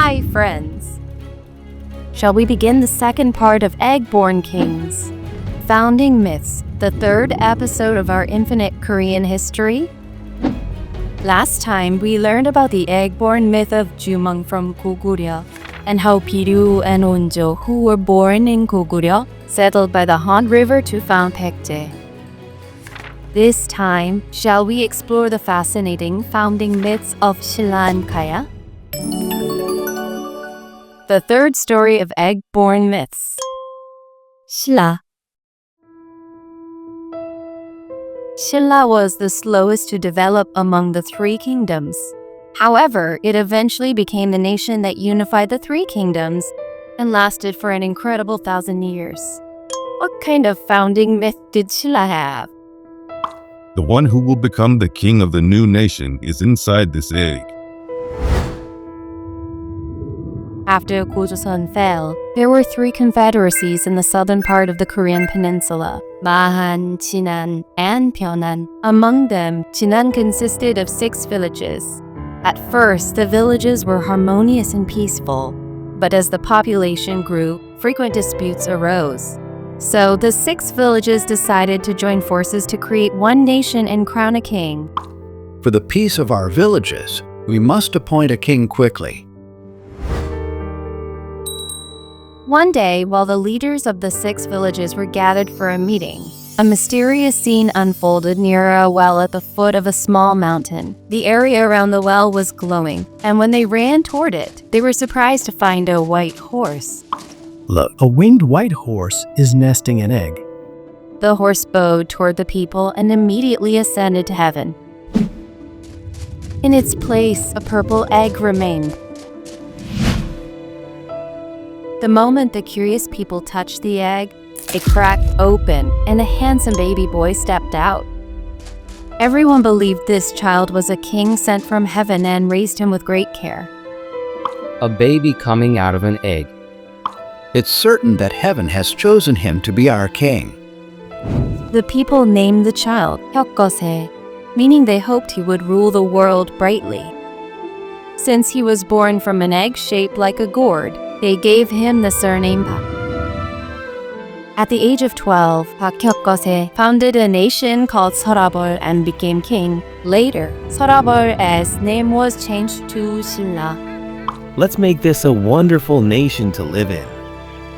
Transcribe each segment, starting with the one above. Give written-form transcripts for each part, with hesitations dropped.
Hi, friends. Shall we begin the second part of Egg-Born Kings? Founding Myths, the third episode of our infinite Korean history? Last time, we learned about the egg-born myth of Jumong from Goguryeo, and how Piryu and Onjo, who were born in Goguryeo, settled by the Han River to found Hyeokgeose. This time, shall we explore the fascinating founding myths of Silla and Gaya? The third story of egg-born myths. Silla. Silla was the slowest to develop among the three kingdoms. However, it eventually became the nation that unified the three kingdoms and lasted for an incredible 1,000 years. What kind of founding myth did Silla have? The one who will become the king of the new nation is inside this egg. After Gojoseon fell, there were three confederacies in the southern part of the Korean peninsula: Mahan, Jinan, and Pyeongan. Among them, Jinan consisted of 6 villages. At first, the villages were harmonious and peaceful, but as the population grew, frequent disputes arose. So the 6 villages decided to join forces to create one nation and crown a king. For the peace of our villages, we must appoint a king quickly. One day, while the leaders of the 6 villages were gathered for a meeting, a mysterious scene unfolded near a well at the foot of a small mountain. The area around the well was glowing, and when they ran toward it, they were surprised to find a white horse. Look, a winged white horse is nesting an egg. The horse bowed toward the people and immediately ascended to heaven. In its place, a purple egg remained. The moment the curious people touched the egg, it cracked open and a handsome baby boy stepped out. Everyone believed this child was a king sent from heaven and raised him with great care. A baby coming out of an egg. It's certain that heaven has chosen him to be our king. The people named the child Hyeokgeose, meaning they hoped he would rule the world brightly. Since he was born from an egg shaped like a gourd, they gave him the surname Pak. At the age of 12, Hyeokgeose founded a nation called Sorabol and became king. Later, Sorabol's name was changed to Silla. Let's make this a wonderful nation to live in.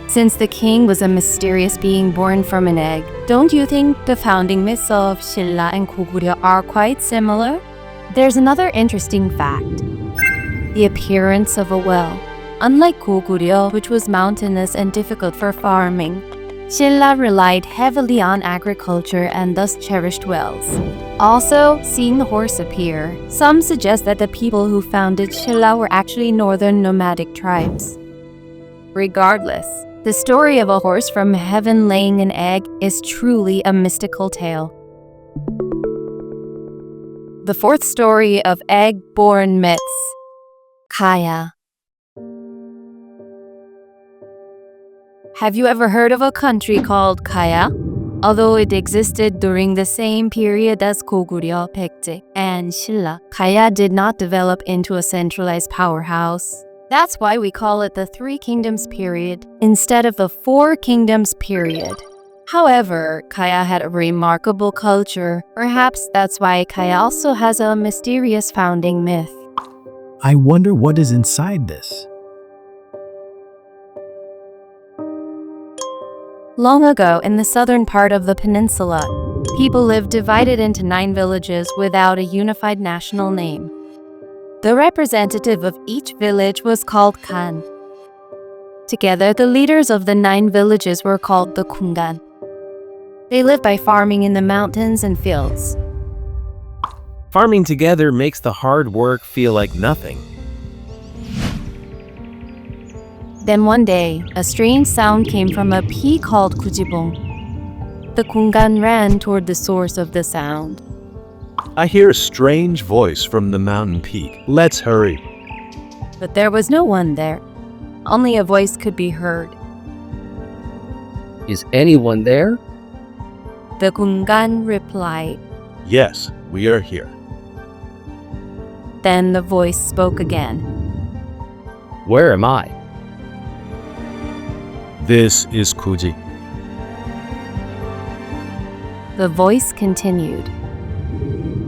Since the king was a mysterious being born from an egg, don't you think the founding myths of Silla and Goguryeo are quite similar? There's another interesting fact: the appearance of a well. Unlike Goguryeo, which was mountainous and difficult for farming, Silla relied heavily on agriculture and thus cherished wells. Also, seeing the horse appear, some suggest that the people who founded Silla were actually northern nomadic tribes. Regardless, the story of a horse from heaven laying an egg is truly a mystical tale. The fourth story of egg-born myths. Gaya. Have you ever heard of a country called Gaya? Although it existed during the same period as Goguryeo, Hyeokgeose, and Silla, Gaya did not develop into a centralized powerhouse. That's why we call it the Three Kingdoms period instead of the Four Kingdoms period. However, Gaya had a remarkable culture. Perhaps that's why Gaya also has a mysterious founding myth. I wonder what is inside this. Long ago, in the southern part of the peninsula, people lived divided into 9 villages without a unified national name. The representative of each village was called Khan. Together, the leaders of the 9 villages were called the Kungan. They lived by farming in the mountains and fields. Farming together makes the hard work feel like nothing. Then one day, a strange sound came from a pea called Gujibong. The Kungan ran toward the source of the sound. I hear a strange voice from the mountain peak. Let's hurry. But there was no one there. Only a voice could be heard. Is anyone there? The Kungan replied. Yes, we are here. Then the voice spoke again. Where am I? This is Kuji. The voice continued.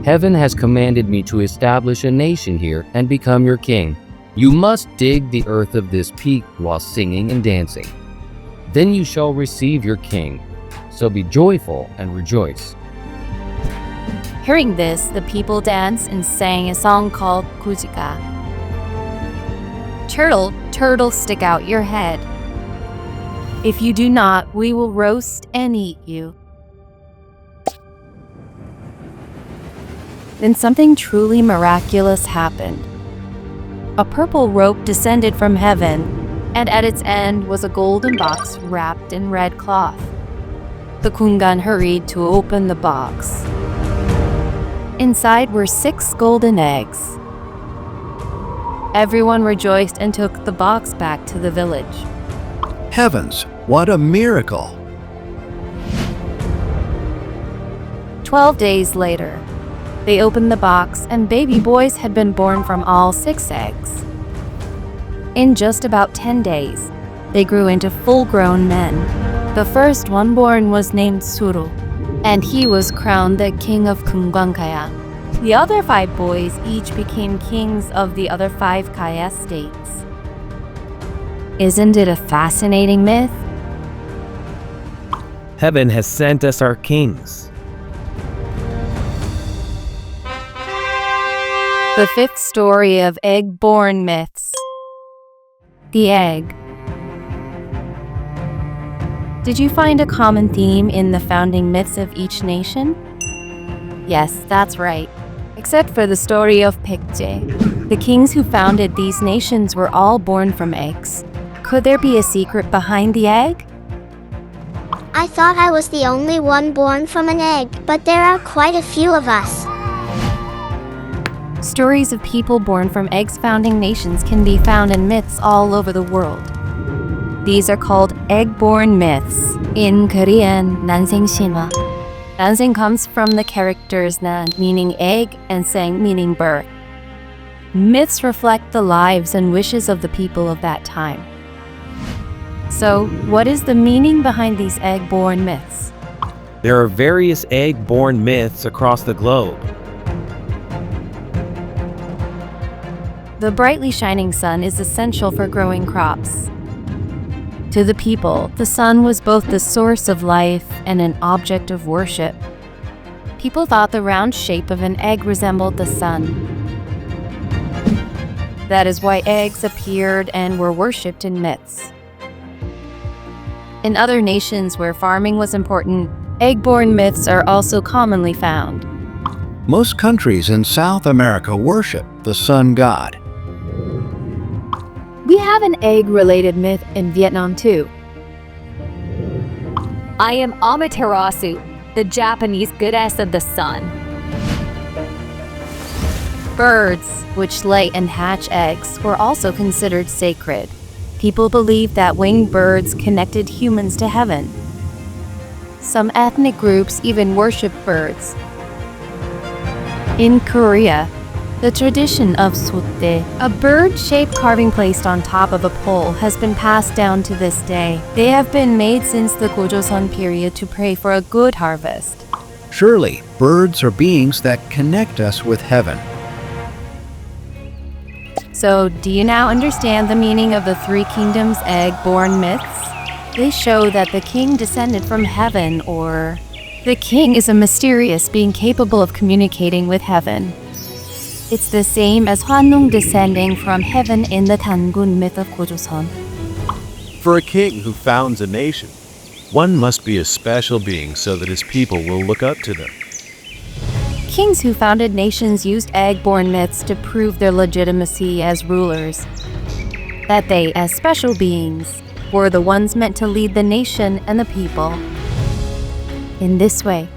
Heaven has commanded me to establish a nation here and become your king. You must dig the earth of this peak while singing and dancing. Then you shall receive your king. So be joyful and rejoice. Hearing this, the people danced and sang a song called Kujika. Turtle, turtle, stick out your head. If you do not, we will roast and eat you. Then something truly miraculous happened. A purple rope descended from heaven, and at its end was a golden box wrapped in red cloth. The kungan hurried to open the box. Inside were 6 golden eggs. Everyone rejoiced and took the box back to the village. Heavens, what a miracle! 12 days later, they opened the box and baby boys had been born from all 6 eggs. In just about 10 days, they grew into full-grown men. The first one born was named Suro, and he was crowned the king of Gaya. The other 5 boys each became kings of the other 5 Gaya states. Isn't it a fascinating myth? Heaven has sent us our kings. The 5th story of egg-born myths. The egg. Did you find a common theme in the founding myths of each nation? Yes, that's right. Except for the story of Hyeokgeose. The kings who founded these nations were all born from eggs. Could there be a secret behind the egg? I thought I was the only one born from an egg, but there are quite a few of us. Stories of people born from eggs founding nations can be found in myths all over the world. These are called egg-born myths. In Korean, nanseng shima. Nanseng comes from the characters nan, meaning egg, and seng, meaning birth. Myths reflect the lives and wishes of the people of that time. So, what is the meaning behind these egg-born myths? There are various egg-born myths across the globe. The brightly shining sun is essential for growing crops. To the people, the sun was both the source of life and an object of worship. People thought the round shape of an egg resembled the sun. That is why eggs appeared and were worshipped in myths. In other nations where farming was important, egg-born myths are also commonly found. Most countries in South America worship the sun god. We have an egg-related myth in Vietnam too. I am Amaterasu, the Japanese goddess of the sun. Birds, which lay and hatch eggs, were also considered sacred. People believed that winged birds connected humans to heaven. Some ethnic groups even worship birds. In Korea, the tradition of sotte, a bird-shaped carving placed on top of a pole, has been passed down to this day. They have been made since the Gojoseon period to pray for a good harvest. Surely, birds are beings that connect us with heaven. So, do you now understand the meaning of the 3 kingdoms egg-born myths? They show that the king descended from heaven, or the king is a mysterious being capable of communicating with heaven. It's the same as Hwanung descending from heaven in the Tangun myth of Gojoseon. For a king who founds a nation, one must be a special being so that his people will look up to them. Kings who founded nations used egg-born myths to prove their legitimacy as rulers. That they, as special beings, were the ones meant to lead the nation and the people. In this way,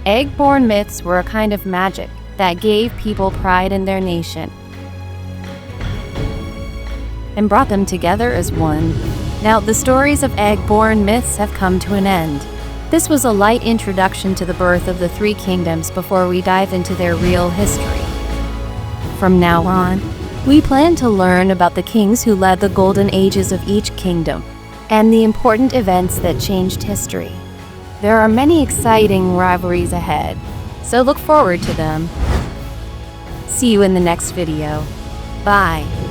egg-born myths were a kind of magic that gave people pride in their nation and brought them together as one. Now, the stories of egg-born myths have come to an end. This was a light introduction to the birth of the 3 kingdoms before we dive into their real history. From now on, We plan to learn about the kings who led the golden ages of each kingdom and the important events that changed history. There are many exciting rivalries ahead, so look forward to them. See you in the next video. Bye.